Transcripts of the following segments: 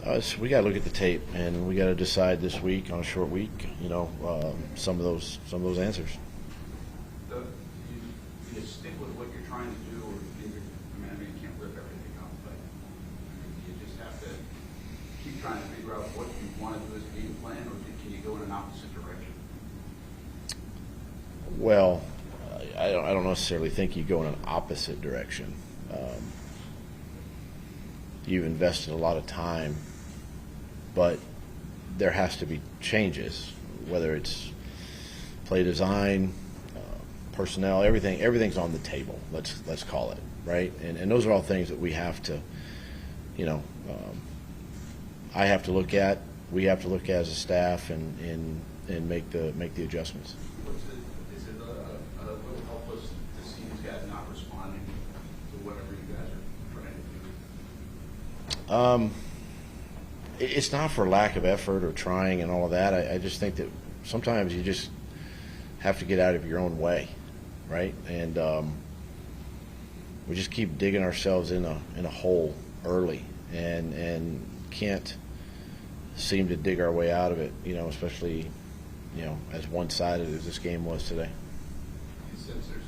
So we got to look at the tape, and we got to decide this week on a short week. Some of those answers. Do you stick with what you're trying to do, or I mean, you can't rip everything up, but you just have to keep trying to figure out what you want to do as a game plan, or can you go in an opposite direction? Well, I don't necessarily think you go in an opposite direction. You've invested a lot of time, but there has to be changes, whether it's play design, personnel, everything's on the table. Let's call it, right? And those are all things that we have to, I have to look at. We have to look at as a staff and make the adjustments. Is it a little helpless to see these guys not responding to whatever you guys are trying to do? It's not for lack of effort or trying and all of that. I just think that sometimes you just have to get out of your own way, right? And we just keep digging ourselves in a hole early and can't seem to dig our way out of it. Especially as one-sided as this game was today. Since there's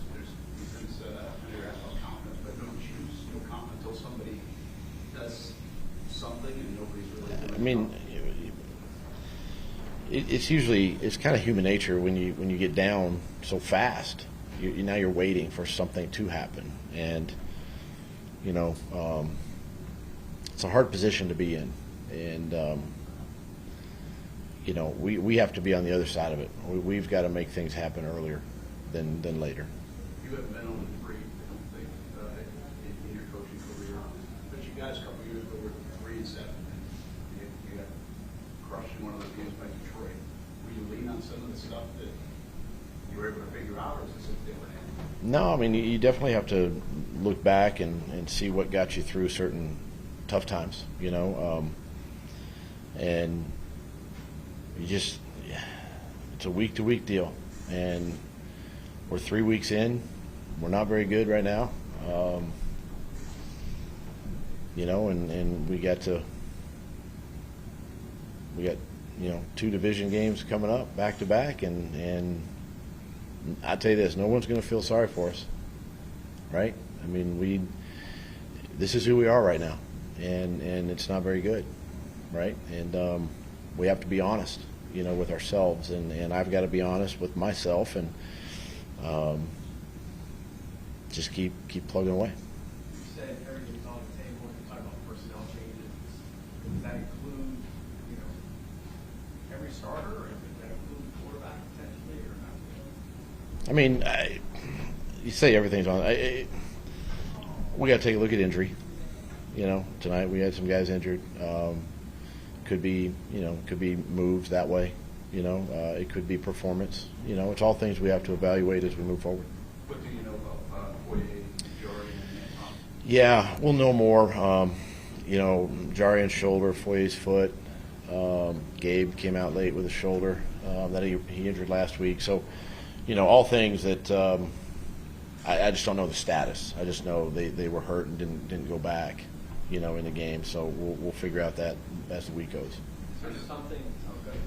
under asphalt confidence, but no choose no confidence until somebody does something and nobody's really doing. I mean, it's kind of human nature when you get down so fast. Now you're waiting for something to happen, and it's a hard position to be in, and we have to be on the other side of it. We've got to make things happen earlier than later. You haven't been on the three, I don't think, in your coaching career, but you guys a couple of years ago were 3-7, and you got crushed in one of those games by Detroit. Will you lean on some of the stuff that you were able to figure out, or is this a different animal? No, I mean, you definitely have to look back and see what got you through certain tough times, and it's a week-to-week deal, and we're 3 weeks in. We're not very good right now, and we got 2 division games coming up back to back, and I tell you this, no one's going to feel sorry for us, right? I mean, this is who we are right now, and it's not very good, right? And we have to be honest, with ourselves, and I've got to be honest with myself, and just keep plugging away. You said everything's on the table when you talk about personnel changes. Does that include, every starter, or does that include quarterback potentially, or not? I mean, you say everything's on. We got to take a look at injury. Tonight we had some guys injured. Could be moves that way. It could be performance. It's all things we have to evaluate as we move forward. What do you know about Foye, Jari, and Yeah, we'll know more. Jarian's shoulder, Foye's foot. Gabe came out late with a shoulder that he injured last week. So, all things that I just don't know the status. I just know they were hurt and didn't go back, in the game. So we'll figure out that as the week goes. So there's something. Okay.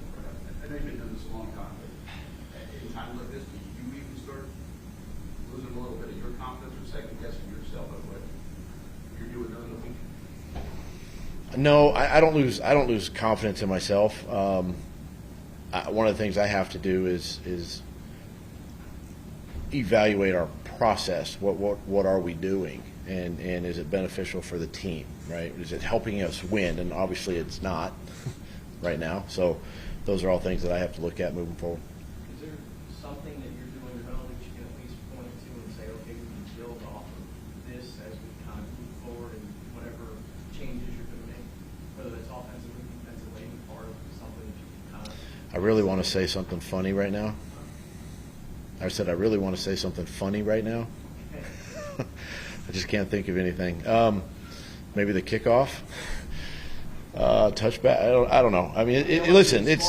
I know you've been doing this a long time, but in times like this, do you even start losing a little bit of your confidence or second guessing yourself at what you're doing during the week? No, I don't lose confidence in myself. One of the things I have to do is evaluate our process. What are we doing, and is it beneficial for the team? Right? Is it helping us win? And obviously, it's not right now. So those are all things that I have to look at moving forward. Is there something that you're doing internally that you can at least point to and say, okay, we can build off of this as we kind of move forward and whatever changes you're going to make, whether that's offensively, defensively, any part of something that you can kind of. I really want to say something funny right now. I said I really want to say something funny right now. I just can't think of anything. Maybe the kickoff, touchback. I don't know. I mean, listen, it's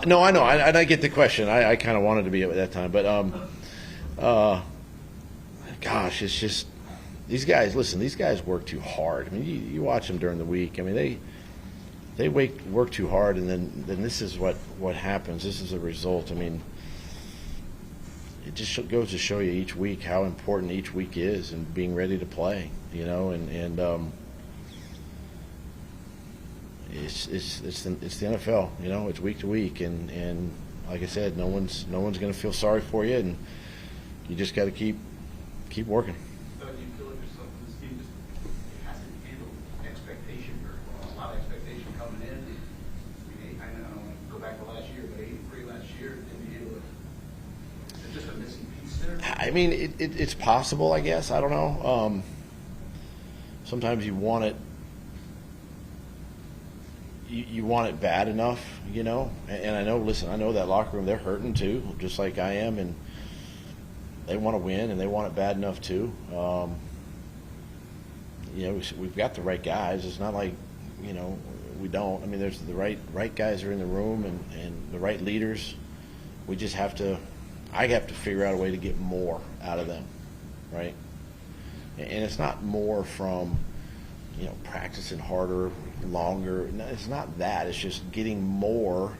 no, I know. I get the question. I kind of wanted to be at that time, but gosh, it's just these guys. Listen, these guys work too hard. I mean, you watch them during the week. I mean, they work too hard, and then this is what happens. This is a result. I mean, it just goes to show you each week how important each week is and being ready to play, you know, and it's the NFL, you know, it's week to week, and like I said, no one's going to feel sorry for you, and you just got to keep working. So do you feel like there's something this team just hasn't handled expectation, or a lot of expectation coming in? I don't want to go back to last year, but 83 last year, didn't be able to. Is it just a missing piece there? I mean, it's possible, I guess. I don't know. Sometimes you want it. You want it bad enough, you know. And I know. Listen, I know that locker room. They're hurting too, just like I am, and they want to win, and they want it bad enough too. You know, we've got the right guys. It's not like, you know, we don't. I mean, there's the right guys are in the room, and the right leaders. We just have to. I have to figure out a way to get more out of them, right? And it's not more from, you know, practicing harder, longer. No, it's not that. It's just getting more,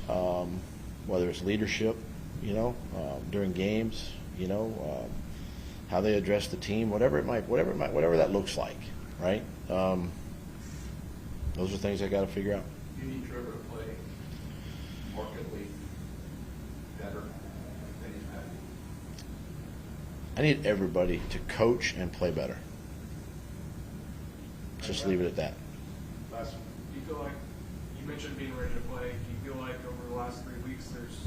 whether it's leadership, you know, during games, you know, how they address the team, whatever that looks like, right? Those are things I got to figure out. You need Trevor to play markedly better than he's been. I need everybody to coach and play better. Just leave it at that. Do you feel like, you mentioned being ready to play, do you feel like over the last 3 weeks there's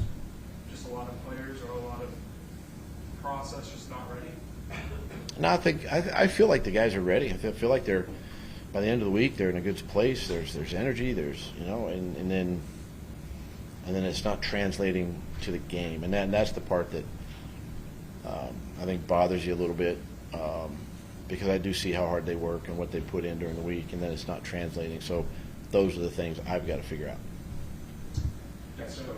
just a lot of players or a lot of process just not ready? No, I feel like the guys are ready. I feel like they're, by the end of the week, they're in a good place. There's energy. There's, you know, and then it's not translating to the game, and that's the part that I think bothers you a little bit, because I do see how hard they work and what they put in during the week, and then it's not translating. So those are the things I've got to figure out. Yes, Coach.